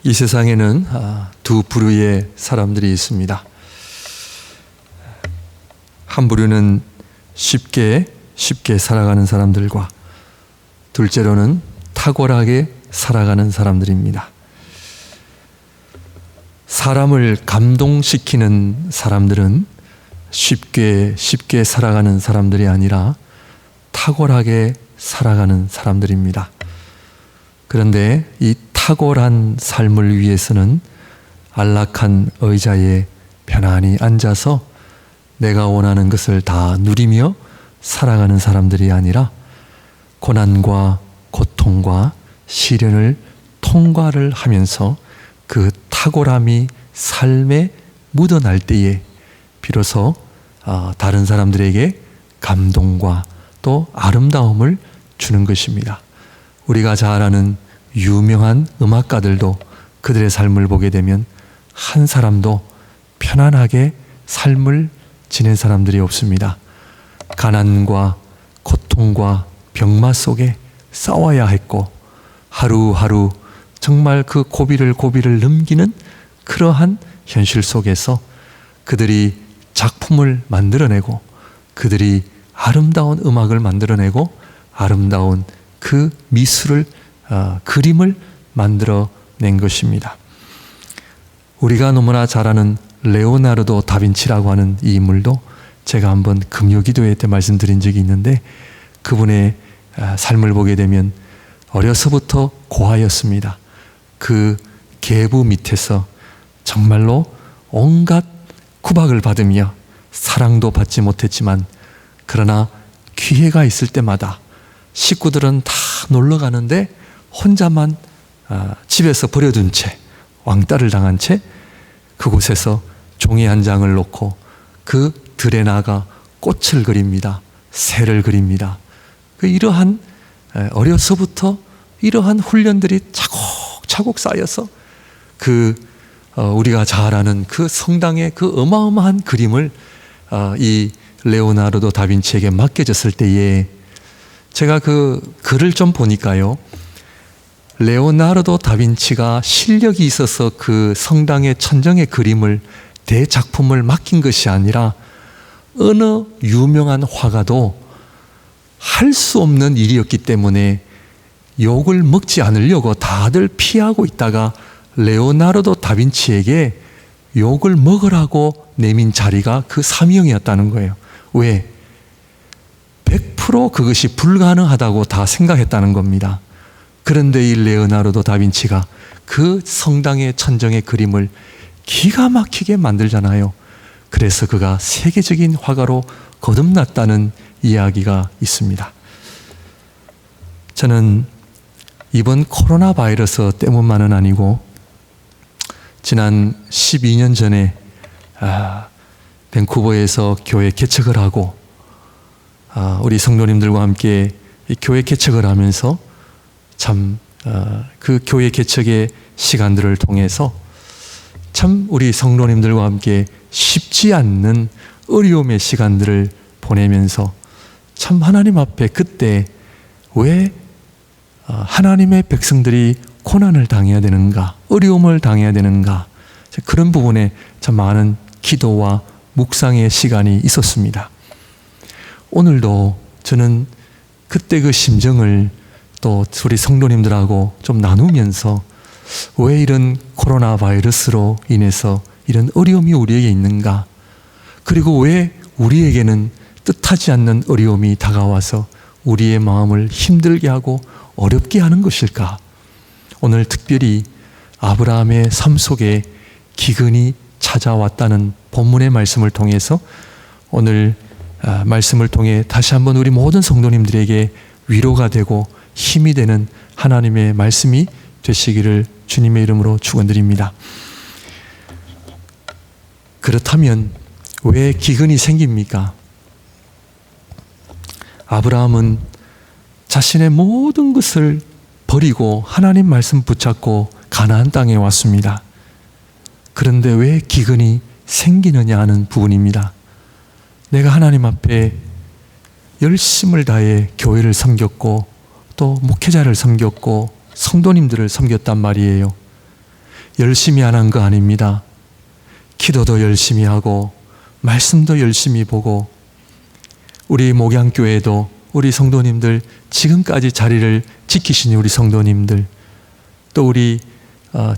이 세상에는 두 부류의 사람들이 있습니다. 한 부류는 쉽게 살아가는 사람들과 둘째로는 탁월하게 살아가는 사람들입니다. 사람을 감동시키는 사람들은 쉽게 살아가는 사람들이 아니라 탁월하게 살아가는 사람들입니다. 그런데 이 탁월한 삶을 위해서는 안락한 의자에 편안히 앉아서 내가 원하는 것을 다 누리며 살아가는 사람들이 아니라 고난과 고통과 시련을 통과를 하면서 그 탁월함이 삶에 묻어날 때에 비로소 다른 사람들에게 감동과 또 아름다움을 주는 것입니다. 우리가 잘 아는 유명한 음악가들도 그들의 삶을 보게 되면 한 사람도 편안하게 삶을 지낸 사람들이 없습니다. 가난과 고통과 병마 속에 싸워야 했고 하루하루 정말 그 고비를 넘기는 그러한 현실 속에서 그들이 작품을 만들어내고 그들이 아름다운 음악을 만들어내고 아름다운 그 미술을 그림을 만들어낸 것입니다. 우리가 너무나 잘 아는 레오나르도 다빈치라고 하는 이 인물도 제가 한번 금요기도회 때 말씀드린 적이 있는데 그분의 삶을 보게 되면 어려서부터 고아였습니다. 그 계부 밑에서 정말로 온갖 구박을 받으며 사랑도 받지 못했지만 그러나 기회가 있을 때마다 식구들은 다 놀러 가는데 혼자만 집에서 버려둔 채 왕따를 당한 채 그곳에서 종이 한 장을 놓고 그 들에 나가 꽃을 그립니다. 새를 그립니다. 이러한 어려서부터 이러한 훈련들이 차곡차곡 쌓여서 우리가 잘 아는 그 성당의 그 어마어마한 그림을 이 레오나르도 다빈치에게 맡겨졌을 때에 제가 그 글을 좀 보니까요. 레오나르도 다빈치가 실력이 있어서 그 성당의 천정의 그림을 대작품을 맡긴 것이 아니라 어느 유명한 화가도 할 수 없는 일이었기 때문에 욕을 먹지 않으려고 다들 피하고 있다가 레오나르도 다빈치에게 욕을 먹으라고 내민 자리가 그 사명이었다는 거예요. 왜? 100% 그것이 불가능하다고 다 생각했다는 겁니다. 그런데 이 레오나르도 다빈치가 그 성당의 천정의 그림을 기가 막히게 만들잖아요. 그래서 그가 세계적인 화가로 거듭났다는 이야기가 있습니다. 저는 이번 코로나 바이러스 때문만은 아니고 지난 12년 전에 밴쿠버에서 교회 개척을 하고 우리 성도님들과 함께 이 교회 개척을 하면서 참 그 교회 개척의 시간들을 통해서 참 우리 성도님들과 함께 쉽지 않는 어려움의 시간들을 보내면서 참 하나님 앞에 그때 왜 하나님의 백성들이 고난을 당해야 되는가, 어려움을 당해야 되는가, 그런 부분에 참 많은 기도와 묵상의 시간이 있었습니다. 오늘도 저는 그때 그 심정을 또 우리 성도님들하고 좀 나누면서 왜 이런 코로나 바이러스로 인해서 이런 어려움이 우리에게 있는가, 그리고 왜 우리에게는 뜻하지 않는 어려움이 다가와서 우리의 마음을 힘들게 하고 어렵게 하는 것일까? 오늘 특별히 아브라함의 삶 속에 기근이 찾아왔다는 본문의 말씀을 통해서 오늘 말씀을 통해 다시 한번 우리 모든 성도님들에게 위로가 되고 힘이 되는 하나님의 말씀이 되시기를 주님의 이름으로 축원드립니다. 그렇다면 왜 기근이 생깁니까? 아브라함은 자신의 모든 것을 버리고 하나님 말씀 붙잡고 가나안 땅에 왔습니다. 그런데 왜 기근이 생기느냐 하는 부분입니다. 내가 하나님 앞에 열심을 다해 교회를 섬겼고 또 목회자를 섬겼고 성도님들을 섬겼단 말이에요. 열심히 안 한 거 아닙니다. 기도도 열심히 하고 말씀도 열심히 보고 우리 목양교회도 우리 성도님들 지금까지 자리를 지키신 우리 성도님들 또 우리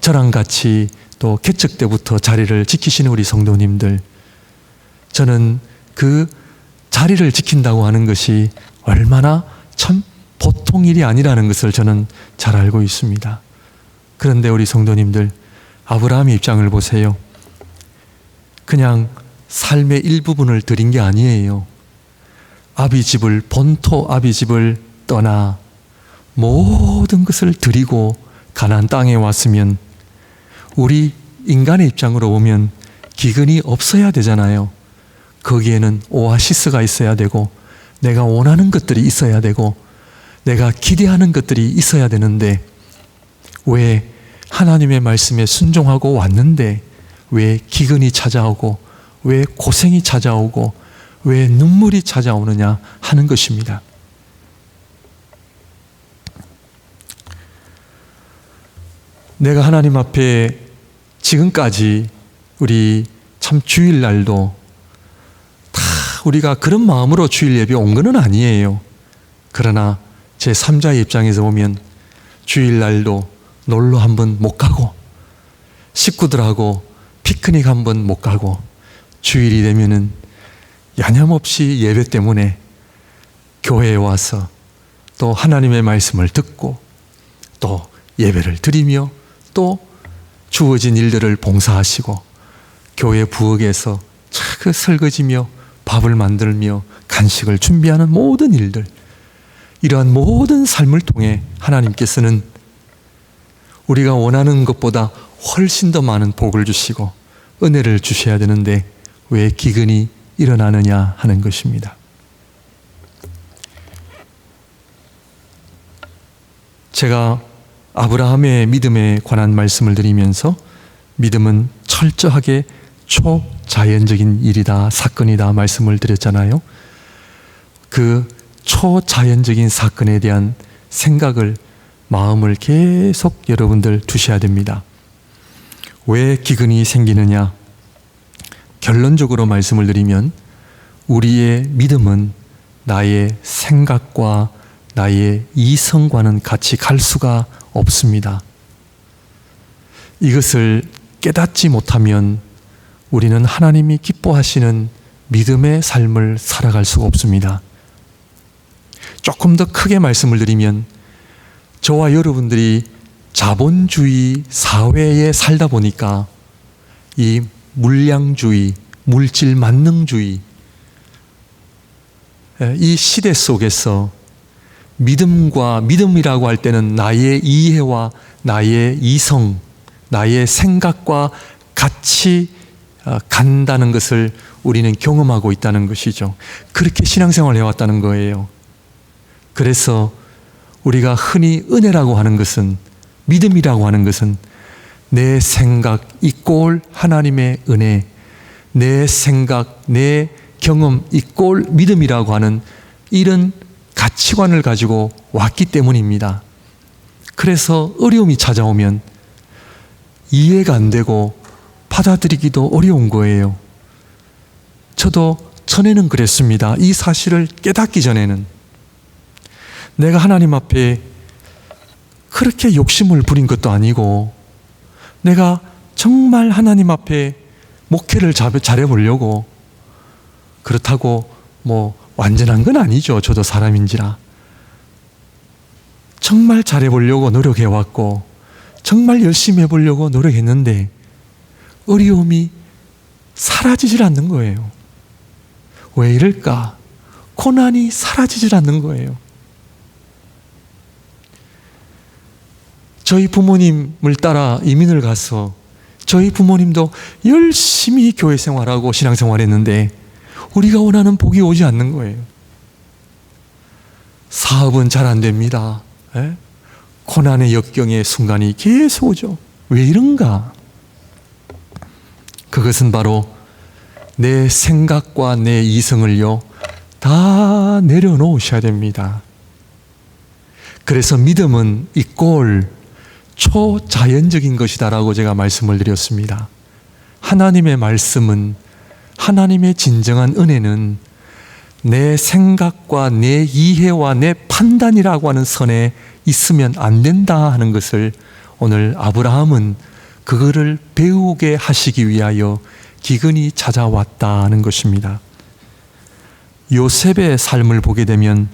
저랑 같이 또 개척 때부터 자리를 지키시는 우리 성도님들 저는 그 자리를 지킨다고 하는 것이 얼마나 참 보통 일이 아니라는 것을 저는 잘 알고 있습니다. 그런데 우리 성도님들 아브라함의 입장을 보세요. 그냥 삶의 일부분을 드린 게 아니에요. 아비집을 본토 아비집을 떠나 모든 것을 드리고 가나안 땅에 왔으면 우리 인간의 입장으로 보면 기근이 없어야 되잖아요. 거기에는 오아시스가 있어야 되고 내가 원하는 것들이 있어야 되고 내가 기대하는 것들이 있어야 되는데 왜 하나님의 말씀에 순종하고 왔는데 왜 기근이 찾아오고 왜 고생이 찾아오고 왜 눈물이 찾아오느냐 하는 것입니다. 내가 하나님 앞에 지금까지 우리 참 주일날도 다 우리가 그런 마음으로 주일 예배 온 거는 아니에요. 그러나 제 3자의 입장에서 보면 주일날도 놀러 한번 못 가고 식구들하고 피크닉 한번 못 가고 주일이 되면은 야념없이 예배 때문에 교회에 와서 또 하나님의 말씀을 듣고 또 예배를 드리며 또 주어진 일들을 봉사하시고 교회 부엌에서 그 설거지며 밥을 만들며 간식을 준비하는 모든 일들 이러한 모든 삶을 통해 하나님께서는 우리가 원하는 것보다 훨씬 더 많은 복을 주시고 은혜를 주셔야 되는데 왜 기근이 일어나느냐 하는 것입니다. 제가 아브라함의 믿음에 관한 말씀을 드리면서 믿음은 철저하게 초자연적인 일이다, 사건이다 말씀을 드렸잖아요. 그 초자연적인 사건에 대한 생각을, 마음을 계속 여러분들 두셔야 됩니다. 왜 기근이 생기느냐? 결론적으로 말씀을 드리면 우리의 믿음은 나의 생각과 나의 이성과는 같이 갈 수가 없습니다. 이것을 깨닫지 못하면 우리는 하나님이 기뻐하시는 믿음의 삶을 살아갈 수가 없습니다. 조금 더 크게 말씀을 드리면 저와 여러분들이 자본주의 사회에 살다 보니까 이 물량주의, 물질 만능주의 이 시대 속에서 믿음이라고 할 때는 나의 이해와 나의 이성, 나의 생각과 같이 간다는 것을 우리는 경험하고 있다는 것이죠. 그렇게 신앙생활을 해왔다는 거예요. 그래서 우리가 흔히 은혜라고 하는 것은, 믿음이라고 하는 것은 내 생각 이꼴 하나님의 은혜, 내 생각, 내 경험 이꼴 믿음이라고 하는 이런 가치관을 가지고 왔기 때문입니다. 그래서 어려움이 찾아오면 이해가 안 되고 받아들이기도 어려운 거예요. 저도 전에는 그랬습니다. 이 사실을 깨닫기 전에는 내가 하나님 앞에 그렇게 욕심을 부린 것도 아니고 내가 정말 하나님 앞에 목회를 잘해보려고 그렇다고 뭐 완전한 건 아니죠. 저도 사람인지라 정말 잘해보려고 노력해왔고 정말 열심히 해보려고 노력했는데 어려움이 사라지질 않는 거예요. 왜 이럴까? 고난이 사라지질 않는 거예요. 저희 부모님을 따라 이민을 가서 저희 부모님도 열심히 교회 생활하고 신앙생활했는데 우리가 원하는 복이 오지 않는 거예요. 사업은 잘 안 됩니다. 고난의 역경의 순간이 계속 오죠. 왜 이런가? 그것은 바로 내 생각과 내 이성을요 다 내려놓으셔야 됩니다. 그래서 믿음은 이꼴 초자연적인 것이다라고 제가 말씀을 드렸습니다. 하나님의 말씀은, 하나님의 진정한 은혜는 내 생각과 내 이해와 내 판단이라고 하는 선에 있으면 안 된다 하는 것을 오늘 아브라함은 그거를 배우게 하시기 위하여 기근이 찾아왔다는 것입니다. 요셉의 삶을 보게 되면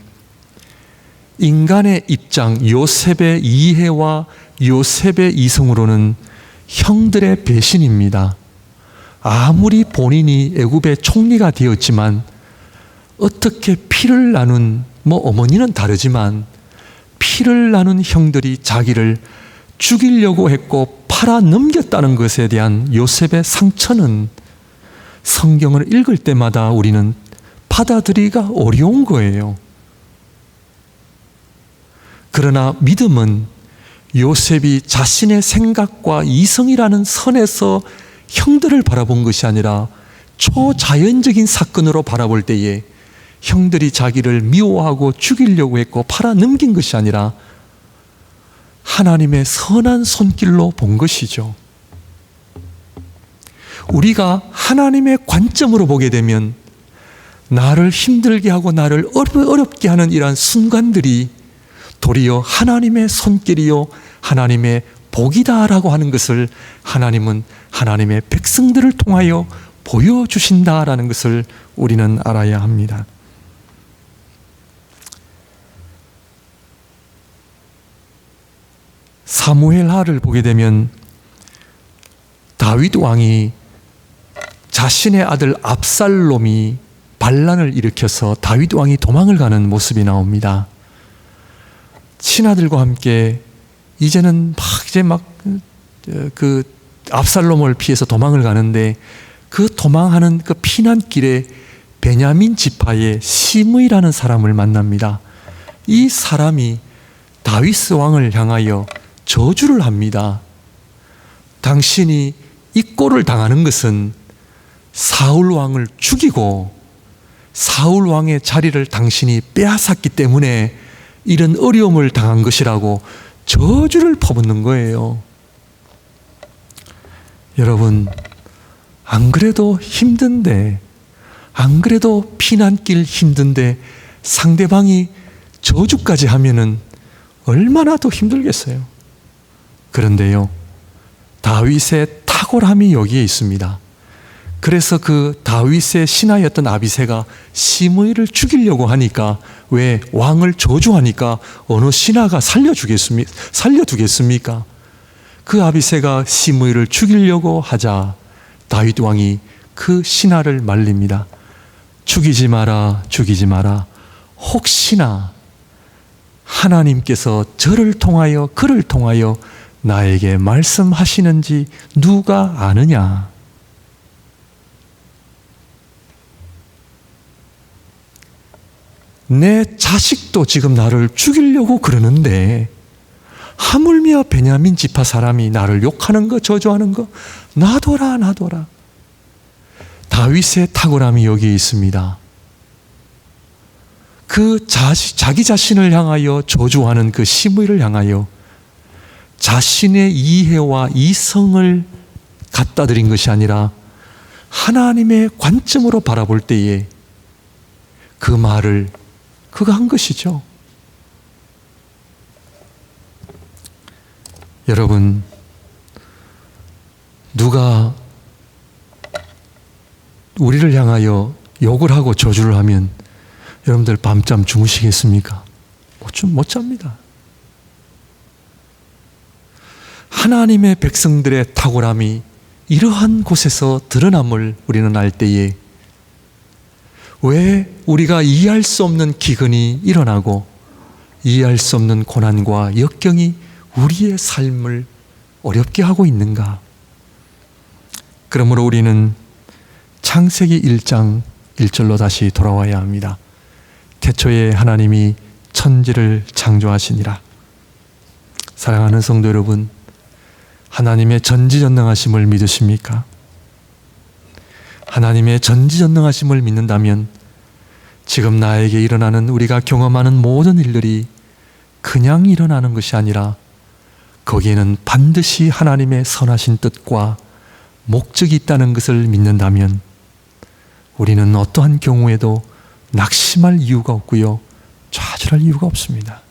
인간의 입장, 요셉의 이해와 요셉의 이성으로는 형들의 배신입니다. 아무리 본인이 애굽의 총리가 되었지만 어떻게 피를 나눈, 어머니는 다르지만 피를 나눈 형들이 자기를 죽이려고 했고 팔아 넘겼다는 것에 대한 요셉의 상처는 성경을 읽을 때마다 우리는 받아들이기가 어려운 거예요. 그러나 믿음은 요셉이 자신의 생각과 이성이라는 선에서 형들을 바라본 것이 아니라 초자연적인 사건으로 바라볼 때에 형들이 자기를 미워하고 죽이려고 했고 팔아 넘긴 것이 아니라 하나님의 선한 손길로 본 것이죠. 우리가 하나님의 관점으로 보게 되면 나를 힘들게 하고 나를 어렵게 하는 이러한 순간들이 도리어 하나님의 손길이요 하나님의 복이다라고 하는 것을 하나님은 하나님의 백성들을 통하여 보여주신다라는 것을 우리는 알아야 합니다. 사무엘하를 보게 되면 다윗 왕이 자신의 아들 압살롬이 반란을 일으켜서 다윗 왕이 도망을 가는 모습이 나옵니다. 친아들과 함께 이제는 그 압살롬을 피해서 도망을 가는데 그 도망하는 그 피난길에 베냐민 지파의 시므이라는 사람을 만납니다. 이 사람이 다윗 왕을 향하여 저주를 합니다. 당신이 이 꼴을 당하는 것은 사울 왕을 죽이고 사울 왕의 자리를 당신이 빼앗았기 때문에 이런 어려움을 당한 것이라고 저주를 퍼붓는 거예요. 여러분, 안 그래도 힘든데, 안 그래도 피난길 힘든데 상대방이 저주까지 하면은 얼마나 더 힘들겠어요. 그런데요, 다윗의 탁월함이 여기에 있습니다. 그래서 그 다윗의 신하였던 아비새가 시므이를 죽이려고 하니까, 왜 왕을 저주하니까 어느 신하가 살려두겠습니까? 그 아비새가 시므이를 죽이려고 하자 다윗 왕이 그 신하를 말립니다. 죽이지 마라, 죽이지 마라. 혹시나 하나님께서 저를 통하여 그를 통하여 나에게 말씀하시는지 누가 아느냐? 내 자식도 지금 나를 죽이려고 그러는데 하물며 베냐민 지파 사람이 나를 욕하는 거, 저주하는 거, 놔둬라, 놔둬라. 다윗의 탁월함이 여기에 있습니다. 자기 자신을 향하여 저주하는 그 시므이를 향하여 자신의 이해와 이성을 갖다 드린 것이 아니라 하나님의 관점으로 바라볼 때에 그 말을 그거 한 것이죠. 여러분, 누가 우리를 향하여 욕을 하고 저주를 하면 여러분들 밤잠 주무시겠습니까? 못 잡니다. 하나님의 백성들의 탁월함이 이러한 곳에서 드러남을 우리는 알 때에 왜 우리가 이해할 수 없는 기근이 일어나고 이해할 수 없는 고난과 역경이 우리의 삶을 어렵게 하고 있는가? 그러므로 우리는 창세기 1장 1절로 다시 돌아와야 합니다. 태초에 하나님이 천지를 창조하시니라. 사랑하는 성도 여러분, 하나님의 전지전능하심을 믿으십니까? 하나님의 전지전능하심을 믿는다면 지금 나에게 일어나는, 우리가 경험하는 모든 일들이 그냥 일어나는 것이 아니라 거기에는 반드시 하나님의 선하신 뜻과 목적이 있다는 것을 믿는다면 우리는 어떠한 경우에도 낙심할 이유가 없고요, 좌절할 이유가 없습니다.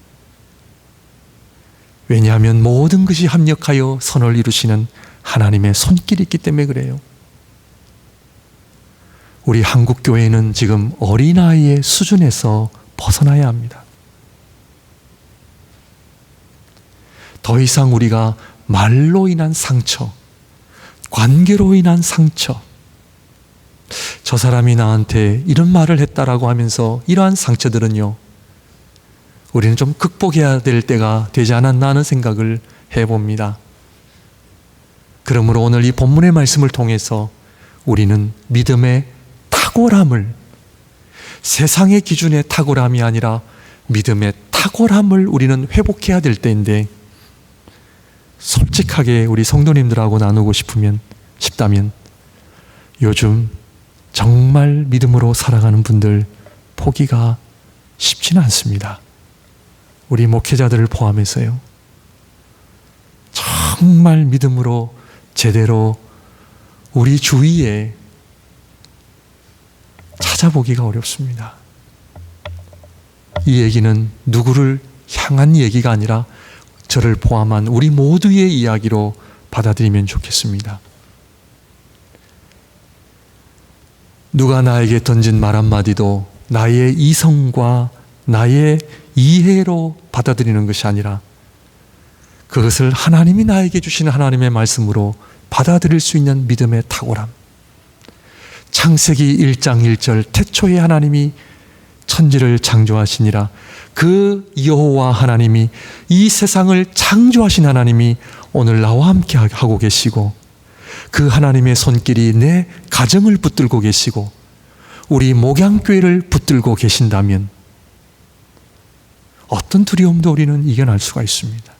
왜냐하면 모든 것이 합력하여 선을 이루시는 하나님의 손길이 있기 때문에 그래요. 우리 한국교회는 지금 어린아이의 수준에서 벗어나야 합니다. 더 이상 우리가 말로 인한 상처, 관계로 인한 상처, 저 사람이 나한테 이런 말을 했다라고 하면서 이러한 상처들은요, 우리는 좀 극복해야 될 때가 되지 않았나 하는 생각을 해봅니다. 그러므로 오늘 이 본문의 말씀을 통해서 우리는 믿음의 탁월함을, 세상의 기준의 탁월함이 아니라 믿음의 탁월함을 우리는 회복해야 될 때인데, 솔직하게 우리 성도님들하고 나누고 싶다면 요즘 정말 믿음으로 살아가는 분들 보기가 쉽지는 않습니다. 우리 목회자들을 포함해서요. 정말 믿음으로 제대로 우리 주위에 찾아보기가 어렵습니다. 이 얘기는 누구를 향한 얘기가 아니라 저를 포함한 우리 모두의 이야기로 받아들이면 좋겠습니다. 누가 나에게 던진 말 한마디도 나의 이성과 나의 이해로 받아들이는 것이 아니라 그것을 하나님이 나에게 주시는 하나님의 말씀으로 받아들일 수 있는 믿음의 탁월함. 창세기 1장 1절 태초에 하나님이 천지를 창조하시니라. 그 여호와 하나님이, 이 세상을 창조하신 하나님이 오늘 나와 함께 하고 계시고, 그 하나님의 손길이 내 가정을 붙들고 계시고 우리 목양교회를 붙들고 계신다면 어떤 두려움도 우리는 이겨낼 수가 있습니다.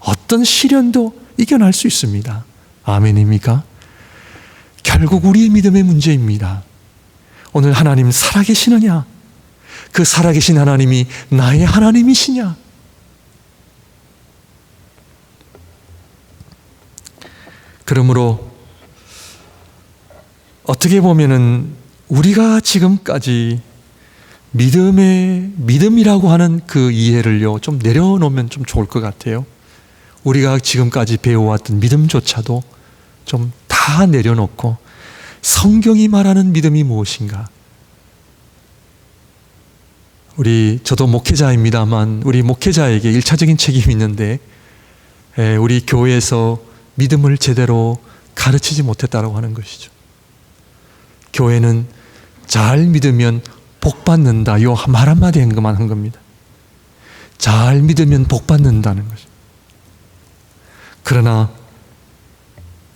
어떤 시련도 이겨낼 수 있습니다. 아멘입니까? 결국 우리의 믿음의 문제입니다. 오늘 하나님 살아계시느냐? 그 살아계신 하나님이 나의 하나님이시냐? 그러므로 어떻게 보면은 우리가 지금까지 믿음이라고 하는 그 이해를요, 좀 내려놓으면 좀 좋을 것 같아요. 우리가 지금까지 배워왔던 믿음조차도 좀 다 내려놓고 성경이 말하는 믿음이 무엇인가? 저도 목회자입니다만 우리 목회자에게 1차적인 책임이 있는데, 우리 교회에서 믿음을 제대로 가르치지 못했다고 하는 것이죠. 교회는 잘 믿으면 복 받는다, 요 말 한마디 한 겁니다. 잘 믿으면 복 받는다는 것이죠. 그러나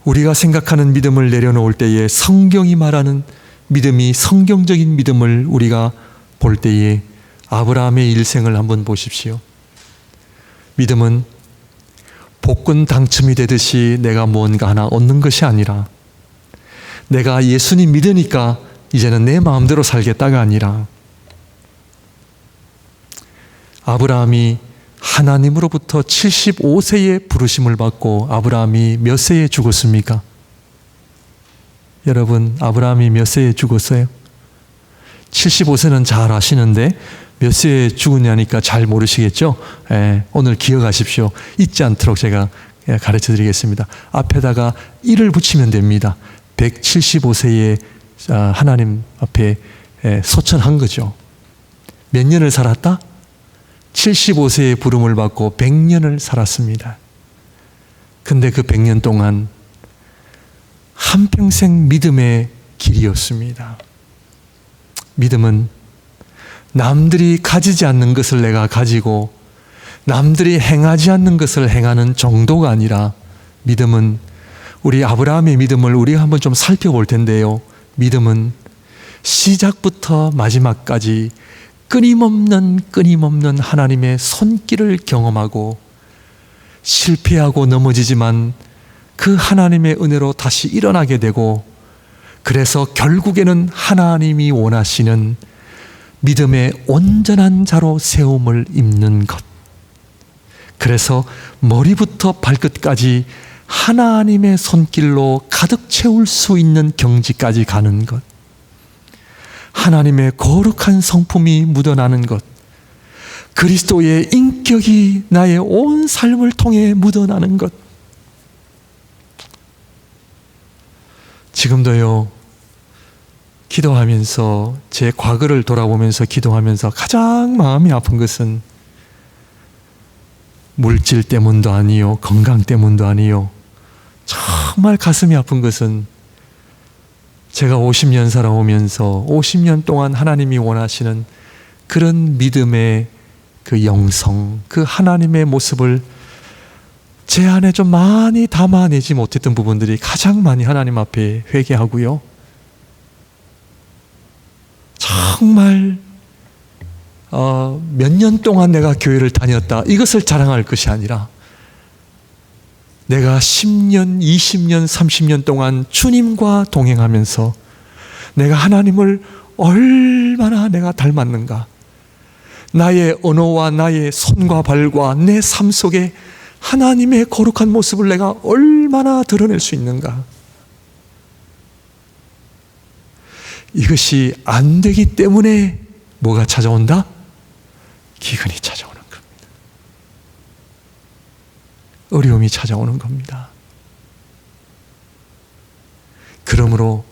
우리가 생각하는 믿음을 내려놓을 때에 성경이 말하는 믿음이, 성경적인 믿음을 우리가 볼 때에 아브라함의 일생을 한번 보십시오. 믿음은 복권 당첨이 되듯이 내가 무언가 하나 얻는 것이 아니라, 내가 예수님 믿으니까 이제는 내 마음대로 살겠다가 아니라, 아브라함이 하나님으로부터 75세의 부르심을 받고 아브라함이 몇 세에 죽었습니까? 여러분, 아브라함이 몇 세에 죽었어요? 75세는 잘 아시는데 몇 세에 죽었냐니까 잘 모르시겠죠? 오늘 기억하십시오. 잊지 않도록 제가 가르쳐 드리겠습니다. 앞에다가 1을 붙이면 됩니다. 175세에 하나님 앞에 소천한 거죠. 몇 년을 살았다? 75세의 부름을 받고 100년을 살았습니다. 근데 그 100년 동안 한평생 믿음의 길이었습니다. 믿음은 남들이 가지지 않는 것을 내가 가지고 남들이 행하지 않는 것을 행하는 정도가 아니라, 믿음은, 우리 아브라함의 믿음을 우리가 한번 좀 살펴볼 텐데요, 믿음은 시작부터 마지막까지 끊임없는 하나님의 손길을 경험하고 실패하고 넘어지지만 그 하나님의 은혜로 다시 일어나게 되고, 그래서 결국에는 하나님이 원하시는 믿음의 온전한 자로 세움을 입는 것, 그래서 머리부터 발끝까지 하나님의 손길로 가득 채울 수 있는 경지까지 가는 것, 하나님의 거룩한 성품이 묻어나는 것, 그리스도의 인격이 나의 온 삶을 통해 묻어나는 것. 지금도요, 기도하면서 제 과거를 돌아보면서 기도하면서 가장 마음이 아픈 것은 물질 때문도 아니요, 건강 때문도 아니요, 정말 가슴이 아픈 것은 제가 50년 살아오면서 50년 동안 하나님이 원하시는 그런 믿음의 그 영성, 그 하나님의 모습을 제 안에 좀 많이 담아내지 못했던 부분들이 가장 많이 하나님 앞에 회개하고요, 정말 몇 년 동안 내가 교회를 다녔다, 이것을 자랑할 것이 아니라 내가 10년, 20년, 30년 동안 주님과 동행하면서 내가 하나님을 얼마나 내가 닮았는가, 나의 언어와 나의 손과 발과 내 삶 속에 하나님의 거룩한 모습을 내가 얼마나 드러낼 수 있는가. 이것이 안 되기 때문에 뭐가 찾아온다? 기근이 찾아오는 겁니다. 어려움이 찾아오는 겁니다. 그러므로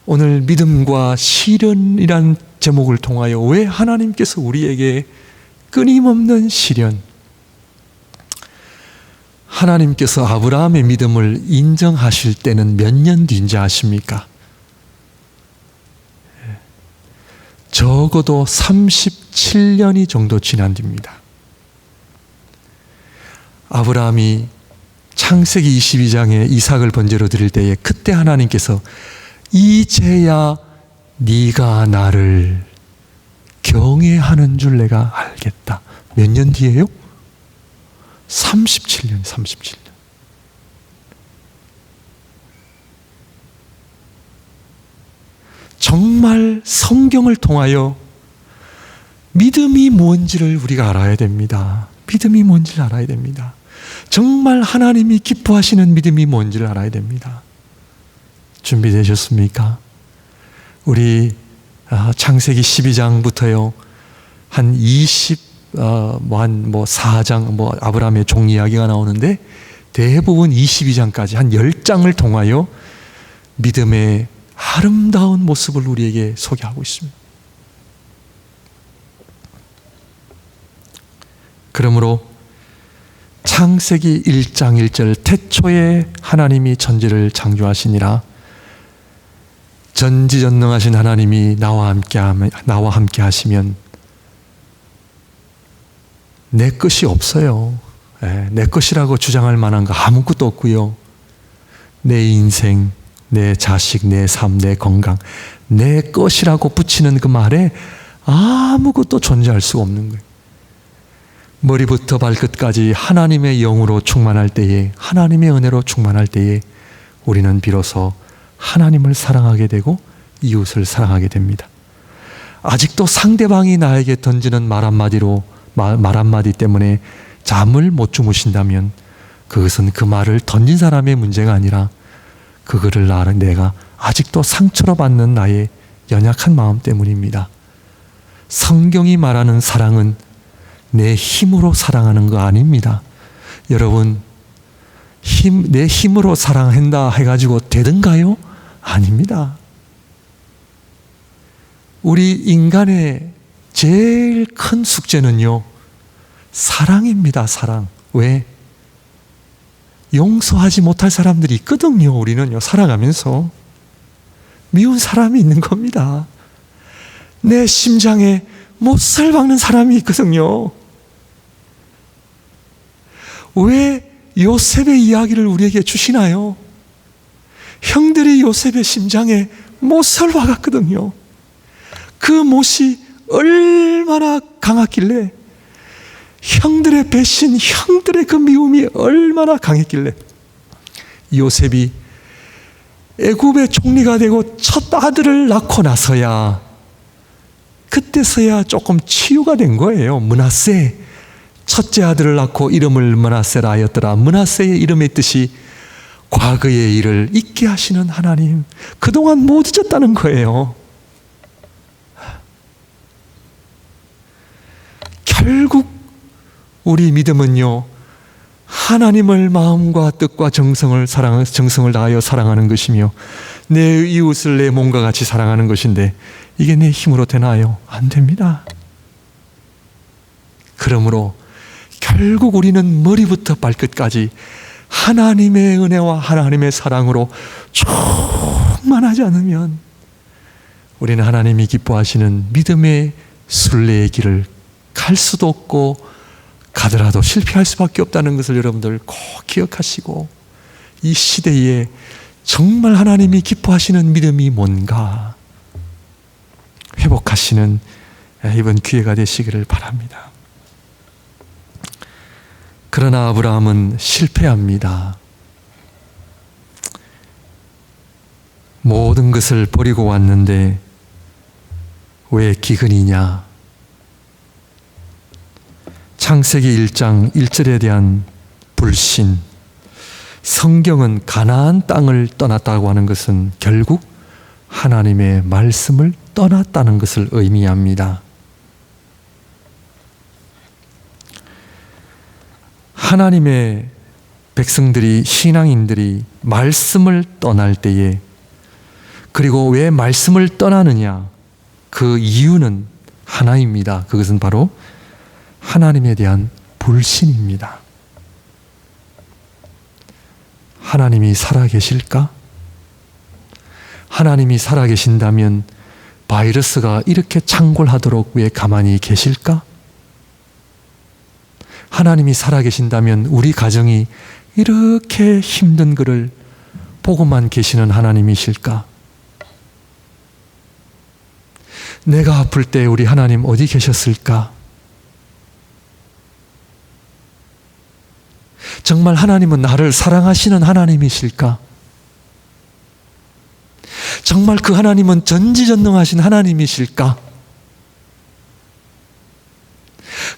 오늘 믿음과 시련이란 제목을 통하여 왜 하나님께서 우리에게 끊임없는 시련, 하나님께서 아브라함의 믿음을 인정하실 때는 몇 년 뒤인지 아십니까? 적어도 37년이 정도 지난 뒤입니다. 아브라함이 창세기 22장에 이삭을 번제로 드릴 때에 그때 하나님께서 이제야 네가 나를 경외하는 줄 내가 알겠다. 몇 년 뒤에요? 37년. 정말 성경을 통하여 믿음이 뭔지를 우리가 알아야 됩니다. 믿음이 뭔지를 알아야 됩니다. 정말 하나님이 기뻐하시는 믿음이 뭔지를 알아야 됩니다. 준비되셨습니까? 우리 창세기 12장부터요 한 4장 아브라함의 종 이야기가 나오는데 대부분 22장까지 한 10장을 통하여 믿음의 아름다운 모습을 우리에게 소개하고 있습니다. 그러므로 창세기 1장 1절 태초에 하나님이 천지를 창조하시니라. 전지전능하신 하나님이 나와 함께 하시면 내 것이 없어요. 내 것이라고 주장할 만한 거 아무것도 없고요. 내 인생, 내 자식, 내 삶, 내 건강, 내 것이라고 붙이는 그 말에 아무것도 존재할 수가 없는 거예요. 머리부터 발끝까지 하나님의 영으로 충만할 때에, 하나님의 은혜로 충만할 때에 우리는 비로소 하나님을 사랑하게 되고 이웃을 사랑하게 됩니다. 아직도 상대방이 나에게 던지는 말 한마디 때문에 잠을 못 주무신다면 그것은 그 말을 던진 사람의 문제가 아니라 그거를 내가 아직도 상처로 받는 나의 연약한 마음 때문입니다. 성경이 말하는 사랑은 내 힘으로 사랑하는 거 아닙니다. 여러분, 내 힘으로 사랑한다 해가지고 되든가요? 아닙니다. 우리 인간의 제일 큰 숙제는요, 사랑입니다. 사랑. 왜? 용서하지 못할 사람들이 있거든요. 우리는요, 살아가면서 미운 사람이 있는 겁니다. 내 심장에 못살 박는 사람이 있거든요. 왜 요셉의 이야기를 우리에게 주시나요? 형들이 요셉의 심장에 못살 박았거든요. 그 못이 얼마나 강했길래, 형들의 배신, 형들의 그 미움이 얼마나 강했길래 요셉이 애굽의 총리가 되고 첫 아들을 낳고 나서야, 그때서야 조금 치유가 된 거예요. 므낫세, 첫째 아들을 낳고 이름을 므낫세라 하였더라. 므낫세의 이름의 뜻이 과거의 일을 잊게 하시는 하나님. 그동안 못 잊었다는 거예요. 결국 우리 믿음은요, 하나님을 마음과 뜻과 정성을 다하여 사랑하는 것이며 내 이웃을 내 몸과 같이 사랑하는 것인데, 이게 내 힘으로 되나요? 안 됩니다. 그러므로 결국 우리는 머리부터 발끝까지 하나님의 은혜와 하나님의 사랑으로 충만하지 않으면 우리는 하나님이 기뻐하시는 믿음의 순례의 길을 갈 수도 없고, 가더라도 실패할 수밖에 없다는 것을 여러분들 꼭 기억하시고, 이 시대에 정말 하나님이 기뻐하시는 믿음이 뭔가 회복하시는 이번 기회가 되시기를 바랍니다. 그러나 아브라함은 실패합니다. 모든 것을 버리고 왔는데 왜 기근이냐? 창세기 1장 1절에 대한 불신. 성경은 가나안 땅을 떠났다고 하는 것은 결국 하나님의 말씀을 떠났다는 것을 의미합니다. 하나님의 백성들이, 신앙인들이 말씀을 떠날 때에, 그리고 왜 말씀을 떠나느냐? 그 이유는 하나입니다. 그것은 바로 하나님에 대한 불신입니다. 하나님이 살아계실까? 하나님이 살아계신다면 바이러스가 이렇게 창궐하도록 왜 가만히 계실까? 하나님이 살아계신다면 우리 가정이 이렇게 힘든 것을 보고만 계시는 하나님이실까? 내가 아플 때 우리 하나님 어디 계셨을까? 정말 하나님은 나를 사랑하시는 하나님이실까? 정말 그 하나님은 전지전능하신 하나님이실까?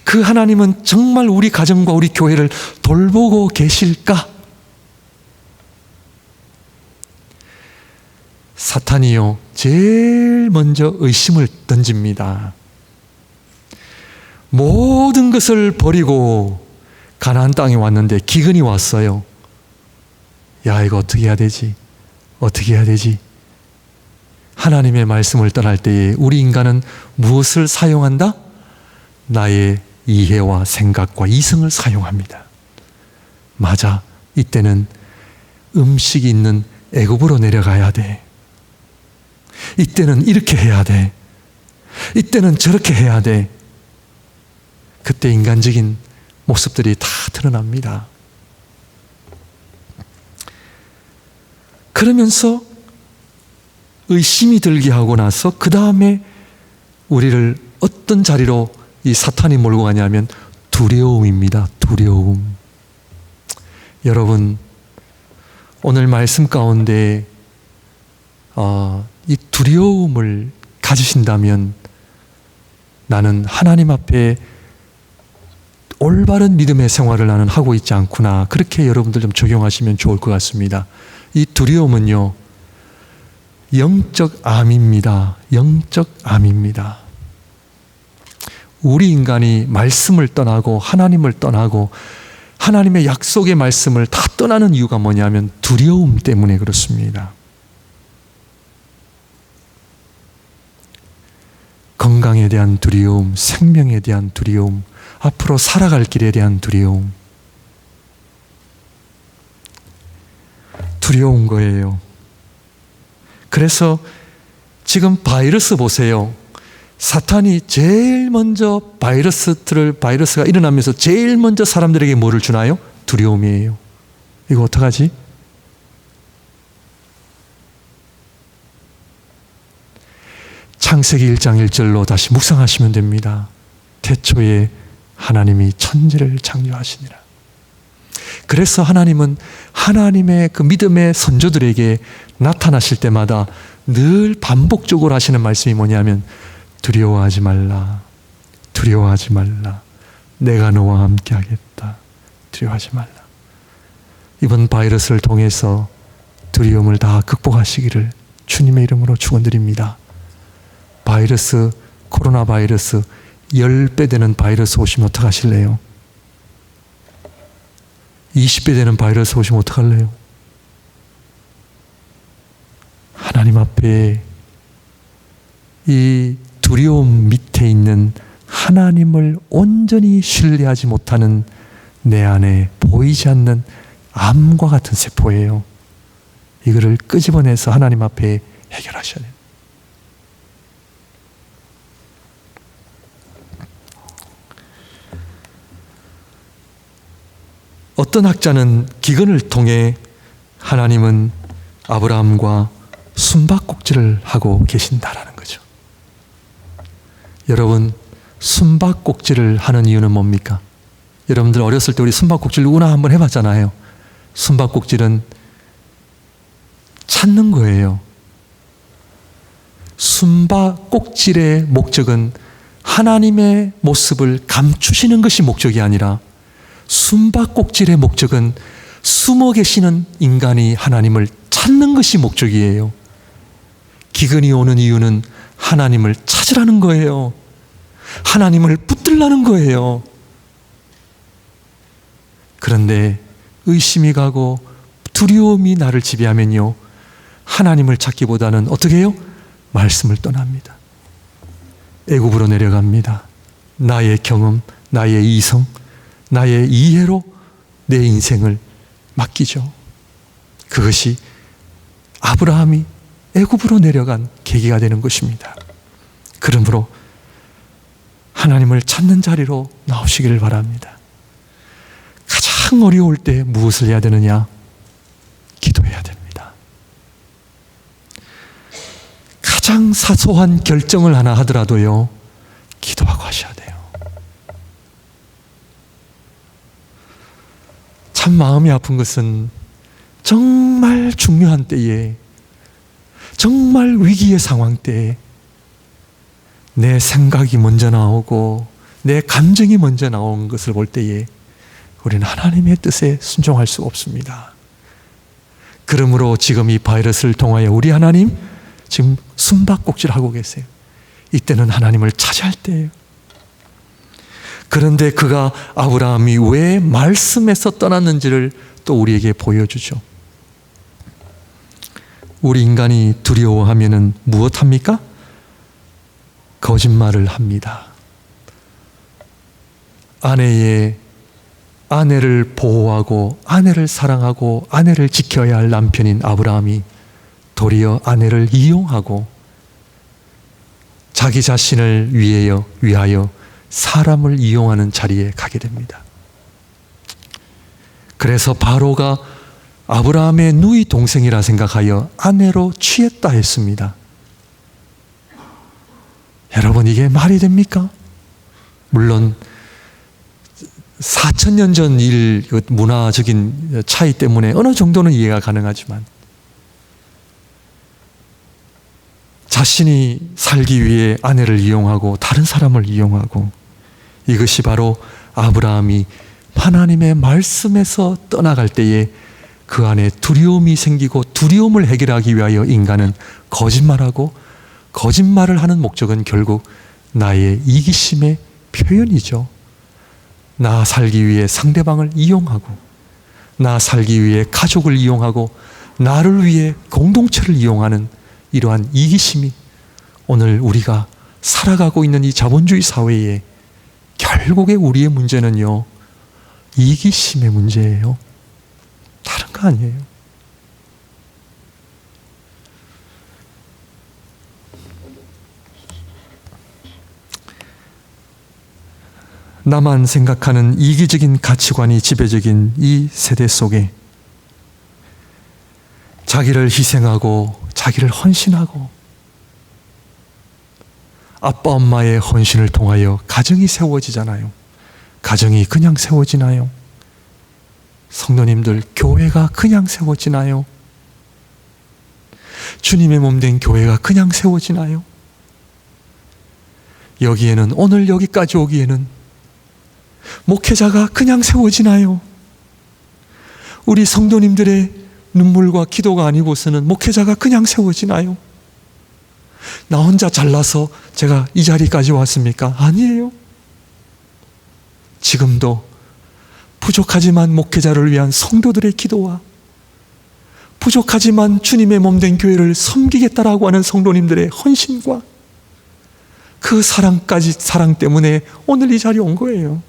그 하나님은 정말 우리 가정과 우리 교회를 돌보고 계실까? 사탄이요, 제일 먼저 의심을 던집니다. 모든 것을 버리고 가나안 땅에 왔는데 기근이 왔어요. 야, 이거 어떻게 해야 되지? 어떻게 해야 되지? 하나님의 말씀을 떠날 때에 우리 인간은 무엇을 사용한다? 나의 이해와 생각과 이성을 사용합니다. 맞아, 이때는 음식이 있는 애굽으로 내려가야 돼. 이때는 이렇게 해야 돼. 이때는 저렇게 해야 돼. 그때 인간적인 모습들이 다 드러납니다. 그러면서 의심이 들게 하고 나서 그 다음에 우리를 어떤 자리로 이 사탄이 몰고 가냐면 두려움입니다. 두려움. 여러분, 오늘 말씀 가운데 이 두려움을 가지신다면 나는 하나님 앞에 올바른 믿음의 생활을 나는 하고 있지 않구나. 그렇게 여러분들 좀 적용하시면 좋을 것 같습니다. 이 두려움은요, 영적 암입니다. 영적 암입니다. 우리 인간이 말씀을 떠나고 하나님을 떠나고 하나님의 약속의 말씀을 다 떠나는 이유가 뭐냐면 두려움 때문에 그렇습니다. 건강에 대한 두려움, 생명에 대한 두려움, 앞으로 살아갈 길에 대한 두려움. 두려운 거예요. 그래서 지금 바이러스 보세요. 사탄이 제일 먼저 바이러스가 일어나면서 제일 먼저 사람들에게 뭐를 주나요? 두려움이에요. 이거 어떡하지? 창세기 1장 1절로 다시 묵상하시면 됩니다. 태초에 하나님이 천지를 창조하시니라. 그래서 하나님은 하나님의 그 믿음의 선조들에게 나타나실 때마다 늘 반복적으로 하시는 말씀이 뭐냐면 두려워하지 말라. 두려워하지 말라. 내가 너와 함께 하겠다. 두려워하지 말라. 이번 바이러스를 통해서 두려움을 다 극복하시기를 주님의 이름으로 축원드립니다. 바이러스, 코로나 바이러스 10배 되는 바이러스 오시면 어떡하실래요? 20배 되는 바이러스 오시면 어떡할래요? 하나님 앞에 이 두려움 밑에 있는 하나님을 온전히 신뢰하지 못하는 내 안에 보이지 않는 암과 같은 세포예요. 이거를 끄집어내서 하나님 앞에 해결하셔야 돼요. 어떤 학자는 기근을 통해 하나님은 아브라함과 숨바꼭질을 하고 계신다라는 거죠. 여러분, 숨바꼭질을 하는 이유는 뭡니까? 여러분들 어렸을 때 우리 숨바꼭질 누구나 한번 해봤잖아요. 숨바꼭질은 찾는 거예요. 숨바꼭질의 목적은 하나님의 모습을 감추시는 것이 목적이 아니라 숨바꼭질의 목적은 숨어 계시는 인간이 하나님을 찾는 것이 목적이에요. 기근이 오는 이유는 하나님을 찾으라는 거예요. 하나님을 붙들라는 거예요. 그런데 의심이 가고 두려움이 나를 지배하면요, 하나님을 찾기보다는 어떻게 해요? 말씀을 떠납니다. 애굽으로 내려갑니다. 나의 경험, 나의 이성, 나의 이해로 내 인생을 맡기죠. 그것이 아브라함이 애굽으로 내려간 계기가 되는 것입니다. 그러므로 하나님을 찾는 자리로 나오시기를 바랍니다. 가장 어려울 때 무엇을 해야 되느냐? 기도해야 됩니다. 가장 사소한 결정을 하나 하더라도요, 기도하고 하셔야 돼요. 참 마음이 아픈 것은 정말 중요한 때에, 정말 위기의 상황 때에 내 생각이 먼저 나오고 내 감정이 먼저 나오는 것을 볼 때에 우리는 하나님의 뜻에 순종할 수 없습니다. 그러므로 지금 이 바이러스를 통하여 우리 하나님 지금 숨바꼭질하고 계세요. 이때는 하나님을 찾아야 할 때예요. 그런데 그가 아브라함이 왜 말씀에서 떠났는지를 또 우리에게 보여주죠. 우리 인간이 두려워하면은 무엇합니까? 거짓말을 합니다. 아내를 보호하고 아내를 사랑하고 아내를 지켜야 할 남편인 아브라함이 도리어 아내를 이용하고 자기 자신을 위하여 사람을 이용하는 자리에 가게 됩니다. 그래서 바로가 아브라함의 누이 동생이라 생각하여 아내로 취했다 했습니다. 여러분, 이게 말이 됩니까? 물론 4,000년 전 일, 문화적인 차이 때문에 어느 정도는 이해가 가능하지만 자신이 살기 위해 아내를 이용하고 다른 사람을 이용하고, 이것이 바로 아브라함이 하나님의 말씀에서 떠나갈 때에 그 안에 두려움이 생기고, 두려움을 해결하기 위하여 인간은 거짓말하고, 거짓말을 하는 목적은 결국 나의 이기심의 표현이죠. 나 살기 위해 상대방을 이용하고, 나 살기 위해 가족을 이용하고, 나를 위해 공동체를 이용하는 이러한 이기심이 오늘 우리가 살아가고 있는 이 자본주의 사회에 결국에 우리의 문제는요, 이기심의 문제예요. 다른 거 아니에요. 나만 생각하는 이기적인 가치관이 지배적인 이 세대 속에 자기를 희생하고 자기를 헌신하고, 아빠 엄마의 헌신을 통하여 가정이 세워지잖아요. 가정이 그냥 세워지나요? 성도님들, 교회가 그냥 세워지나요? 주님의 몸된 교회가 그냥 세워지나요? 여기에는, 오늘 여기까지 오기에는 목회자가 그냥 세워지나요? 우리 성도님들의 눈물과 기도가 아니고서는 목회자가 그냥 세워지나요? 나 혼자 잘나서 제가 이 자리까지 왔습니까? 아니에요. 지금도 부족하지만 목회자를 위한 성도들의 기도와 부족하지만 주님의 몸된 교회를 섬기겠다라고 하는 성도님들의 헌신과 그 사랑 때문에 오늘 이 자리에 온 거예요.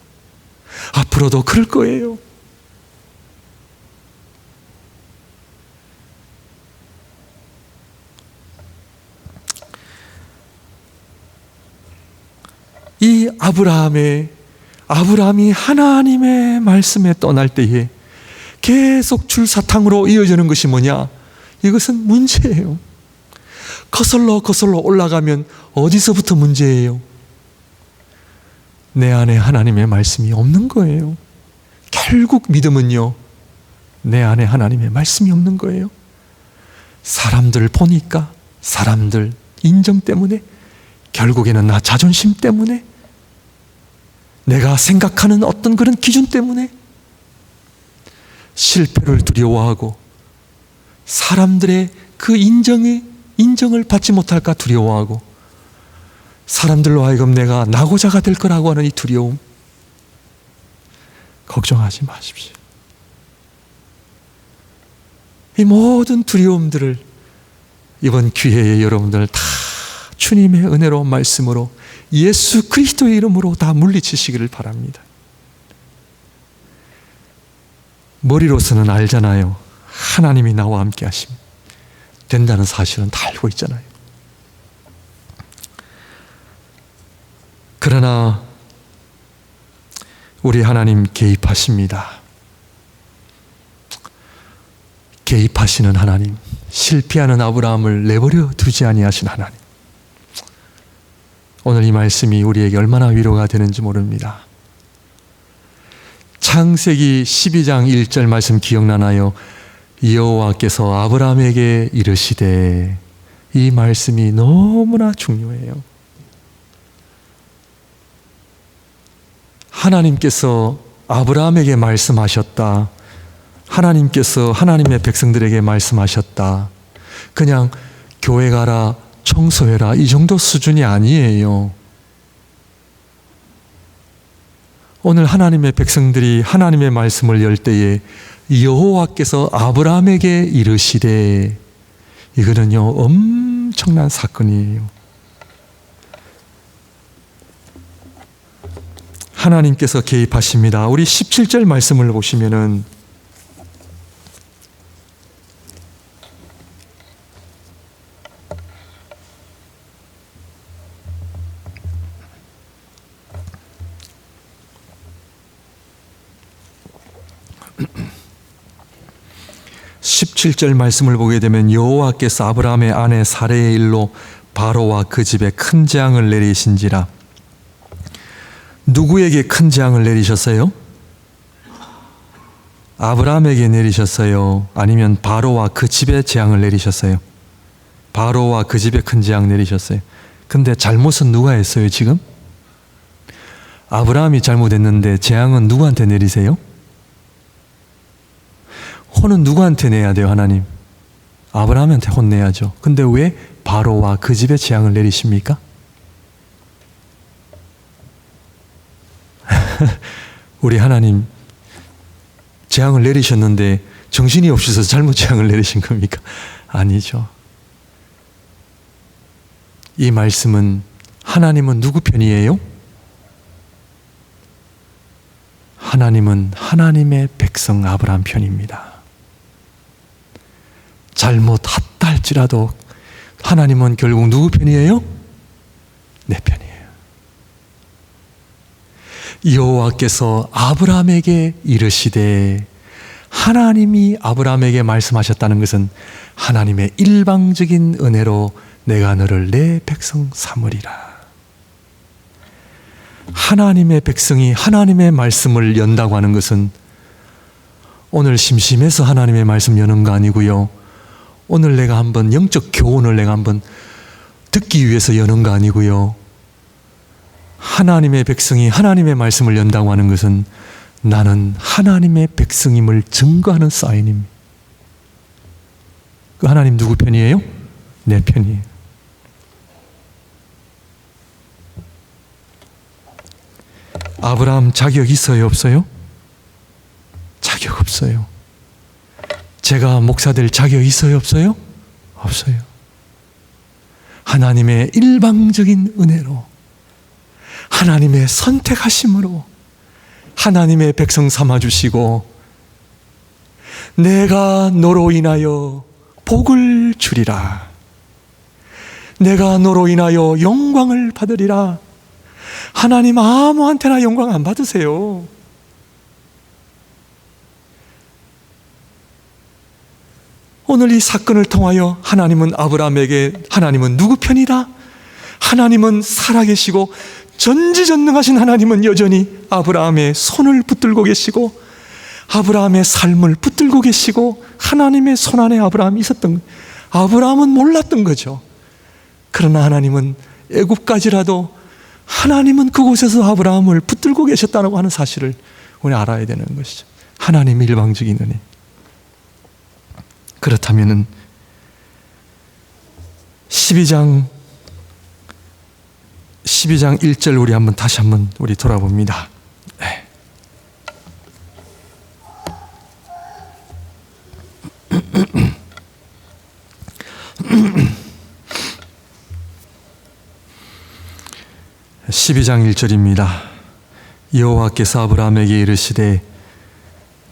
앞으로도 그럴 거예요. 이 아브라함이 하나님의 말씀에 떠날 때에 계속 줄사탕으로 이어지는 것이 뭐냐? 이것은 문제예요. 거슬러 올라가면 어디서부터 문제예요? 내 안에 하나님의 말씀이 없는 거예요. 결국 믿음은요, 내 안에 하나님의 말씀이 없는 거예요. 사람들 보니까, 사람들 인정 때문에, 결국에는 나 자존심 때문에, 내가 생각하는 어떤 그런 기준 때문에 실패를 두려워하고 사람들의 그 인정을 받지 못할까 두려워하고 사람들로 하여금 내가 낙오자가 될 거라고 하는 이 두려움, 걱정하지 마십시오. 이 모든 두려움들을 이번 기회에 여러분들 다 주님의 은혜로운 말씀으로 예수 그리스도의 이름으로 다 물리치시기를 바랍니다. 머리로서는 알잖아요. 하나님이 나와 함께 하시면 된다는 사실은 다 알고 있잖아요. 그러나 우리 하나님 개입하십니다. 개입하시는 하나님, 실패하는 아브라함을 내버려 두지 아니하신 하나님. 오늘 이 말씀이 우리에게 얼마나 위로가 되는지 모릅니다. 창세기 12장 1절 말씀 기억나나요? 여호와께서 아브라함에게 이르시되, 이 말씀이 너무나 중요해요. 하나님께서 아브라함에게 말씀하셨다. 하나님께서 하나님의 백성들에게 말씀하셨다. 그냥 교회 가라, 청소해라, 이 정도 수준이 아니에요. 오늘 하나님의 백성들이 하나님의 말씀을 열 때에 여호와께서 아브라함에게 이르시되, 이거는요 엄청난 사건이에요. 하나님께서 개입하십니다. 우리 17절 말씀을 보시면은 17절 말씀을 보게 되면 여호와께서 아브라함의 아내 사레의 일로 바로와 그 집에 큰 재앙을 내리신지라. 누구에게 큰 재앙을 내리셨어요? 아브라함에게 내리셨어요? 아니면 바로와 그 집에 재앙을 내리셨어요? 바로와 그 집에 큰 재앙 내리셨어요. 근데 잘못은 누가 했어요 지금? 아브라함이 잘못했는데 재앙은 누구한테 내리세요? 혼은 누구한테 내야 돼요? 하나님. 아브라함한테 혼내야죠. 근데 왜 바로와 그 집에 재앙을 내리십니까? 우리 하나님 재앙을 내리셨는데 정신이 없으셔서 잘못 재앙을 내리신 겁니까? 아니죠. 이 말씀은 하나님은 누구 편이에요? 하나님은 하나님의 백성 아브라함 편입니다. 잘못했다 할지라도 하나님은 결국 누구 편이에요? 내 편이에요. 여호와께서 아브라함에게 이르시되, 하나님이 아브라함에게 말씀하셨다는 것은 하나님의 일방적인 은혜로 내가 너를 내 백성 삼으리라. 하나님의 백성이 하나님의 말씀을 연다고 하는 것은 오늘 심심해서 하나님의 말씀 여는 거 아니고요. 오늘 내가 한번 영적 교훈을 내가 한번 듣기 위해서 여는 거 아니고요. 하나님의 백성이 하나님의 말씀을 연다고 하는 것은 나는 하나님의 백성임을 증거하는 사인입니다. 그 하나님 누구 편이에요? 내 편이에요. 아브라함 자격 있어요, 없어요? 자격 없어요. 제가 목사 될 자격 있어요, 없어요? 없어요. 하나님의 일방적인 은혜로, 하나님의 선택하심으로 하나님의 백성 삼아주시고, 내가 너로 인하여 복을 주리라, 내가 너로 인하여 영광을 받으리라. 하나님 아무한테나 영광 안 받으세요. 오늘 이 사건을 통하여 하나님은 아브라함에게, 하나님은 누구 편이다? 하나님은 살아계시고 전지전능하신 하나님은 여전히 아브라함의 손을 붙들고 계시고 아브라함의 삶을 붙들고 계시고 하나님의 손 안에 아브라함이 있었던, 아브라함은 몰랐던 거죠. 그러나 하나님은 애굽까지라도 하나님은 그곳에서 아브라함을 붙들고 계셨다고 하는 사실을 우리 알아야 되는 것이죠. 하나님의 일방적인 은혜. 그렇다면은 12장 1절 우리 다시 한번 우리 돌아봅니다. 네. (12장 1절입니다) 여호와께서 아브라함에게 이르시되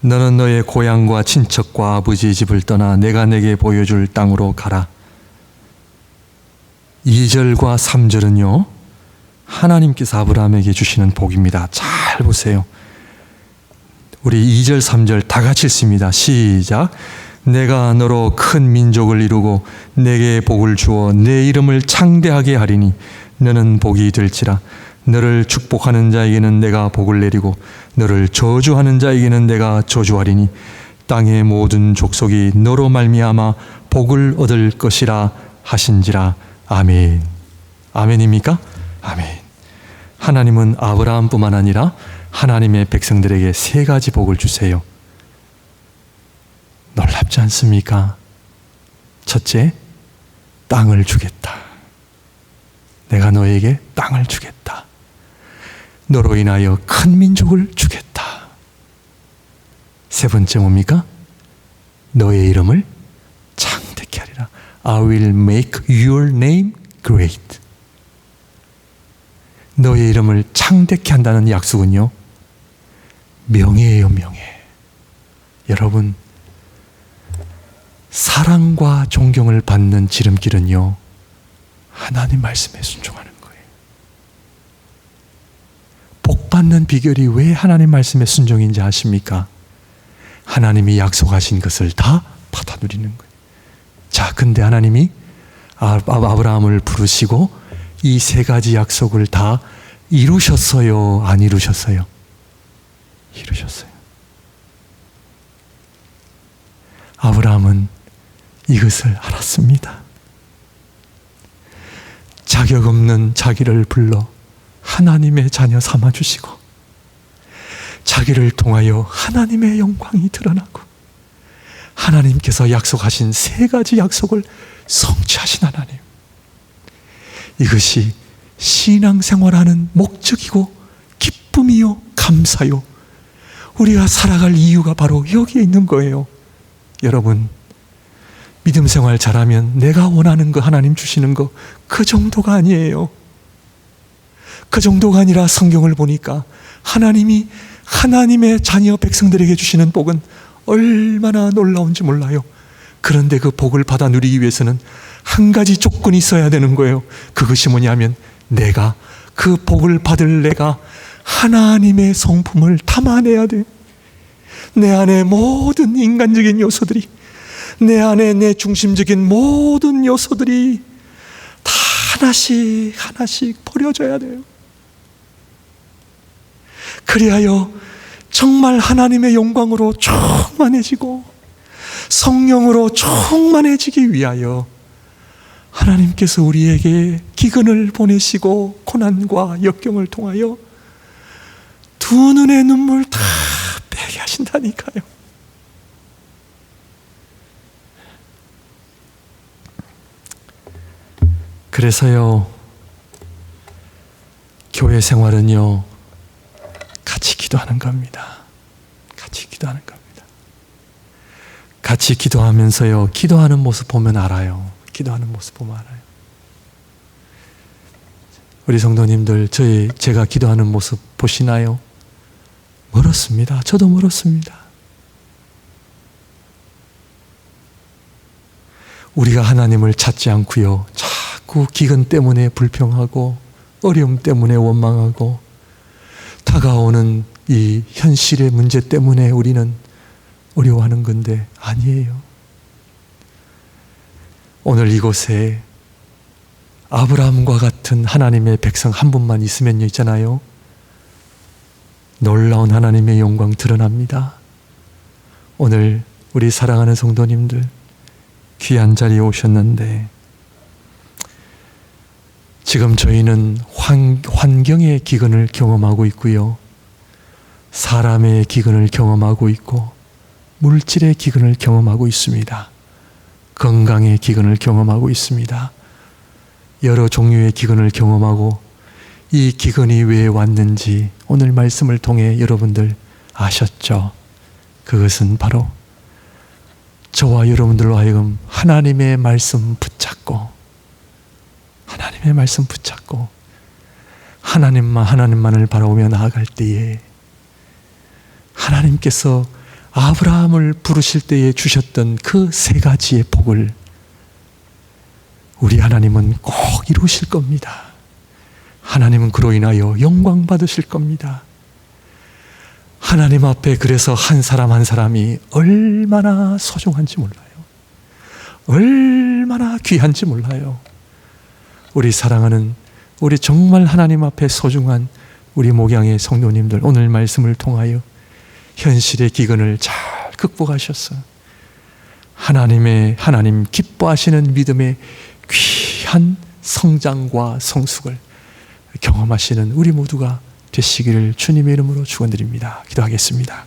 너는 너의 고향과 친척과 아버지의 집을 떠나 내가 내게 보여줄 땅으로 가라. 2절과 3절은요 하나님께서 아브라함에게 주시는 복입니다. 잘 보세요. 우리 2절 3절 다 같이 읽습니다. 시작. 내가 너로 큰 민족을 이루고 내게 복을 주어 내 이름을 창대하게 하리니 너는 복이 될지라. 너를 축복하는 자에게는 내가 복을 내리고 너를 저주하는 자에게는 내가 저주하리니 땅의 모든 족속이 너로 말미암아 복을 얻을 것이라 하신지라. 아멘. 아멘입니까? 아멘. 하나님은 아브라함뿐만 아니라 하나님의 백성들에게 3가지 복을 주세요. 놀랍지 않습니까? 첫째, 땅을 주겠다. 내가 너에게 땅을 주겠다. 너로 인하여 큰 민족을 주겠다. 3번째 뭡니까? 너의 이름을 창대케 하리라. I will make your name great. 너의 이름을 창대케 한다는 약속은요 명예예요, 명예. 여러분, 사랑과 존경을 받는 지름길은요 하나님 말씀에 순종하는 거예요. 복 받는 비결이 왜 하나님 말씀에 순종인지 아십니까? 하나님이 약속하신 것을 다 받아 누리는 거예요. 자, 근데 하나님이 아브라함을 부르시고 이 3가지 약속을 다 이루셨어요? 안 이루셨어요? 이루셨어요. 아브라함은 이것을 알았습니다. 자격 없는 자기를 불러 하나님의 자녀 삼아주시고 자기를 통하여 하나님의 영광이 드러나고 하나님께서 약속하신 3가지 약속을 성취하신 하나님, 이것이 신앙생활하는 목적이고 기쁨이요 감사요 우리가 살아갈 이유가 바로 여기에 있는 거예요. 여러분, 믿음 생활 잘하면 내가 원하는 거 하나님 주시는 거 그 정도가 아니에요. 그 정도가 아니라 성경을 보니까 하나님이 하나님의 자녀 백성들에게 주시는 복은 얼마나 놀라운지 몰라요. 그런데 그 복을 받아 누리기 위해서는 한 가지 조건이 있어야 되는 거예요. 그것이 뭐냐면 내가 그 복을 받을 내가 하나님의 성품을 담아내야 돼. 내 안에 모든 인간적인 요소들이, 내 안에 내 중심적인 모든 요소들이 다 하나씩 하나씩 버려져야 돼요. 그리하여 정말 하나님의 영광으로 충만해지고 성령으로 충만해지기 위하여 하나님께서 우리에게 기근을 보내시고 고난과 역경을 통하여 두 눈의 눈물 다 빼게 하신다니까요. 그래서요, 교회 생활은요, 같이 기도하는 겁니다. 같이 기도하는 겁니다. 같이 기도하면서요, 기도하는 모습 보면 알아요. 기도하는 모습 보면 알아요. 우리 성도님들, 제가 기도하는 모습 보시나요? 멀었습니다. 저도 멀었습니다. 우리가 하나님을 찾지 않고요, 자꾸 기근 때문에 불평하고 어려움 때문에 원망하고 다가오는 이 현실의 문제 때문에 우리는 어려워하는 건데 아니에요. 오늘 이곳에 아브라함과 같은 하나님의 백성 한 분만 있으면요, 있잖아요, 놀라운 하나님의 영광 드러납니다. 오늘 우리 사랑하는 성도님들, 귀한 자리에 오셨는데 지금 저희는 환경의 기근을 경험하고 있고요, 사람의 기근을 경험하고 있고, 물질의 기근을 경험하고 있습니다. 건강의 기근을 경험하고 있습니다. 여러 종류의 기근을 경험하고, 이 기근이 왜 왔는지 오늘 말씀을 통해 여러분들 아셨죠? 그것은 바로 저와 여러분들로 하여금 하나님의 말씀 붙잡고, 하나님의 말씀 붙잡고 하나님만을 바라보며 나아갈 때에 하나님께서 아브라함을 부르실 때에 주셨던 그 세 가지의 복을 우리 하나님은 꼭 이루실 겁니다. 하나님은 그로 인하여 영광 받으실 겁니다. 하나님 앞에 그래서 한 사람 한 사람이 얼마나 소중한지 몰라요. 얼마나 귀한지 몰라요. 우리 사랑하는, 우리 정말 하나님 앞에 소중한 우리 목양의 성도님들, 오늘 말씀을 통하여 현실의 기근을 잘 극복하셔서 하나님 기뻐하시는 믿음의 귀한 성장과 성숙을 경험하시는 우리 모두가 되시기를 주님의 이름으로 축원드립니다. 기도하겠습니다.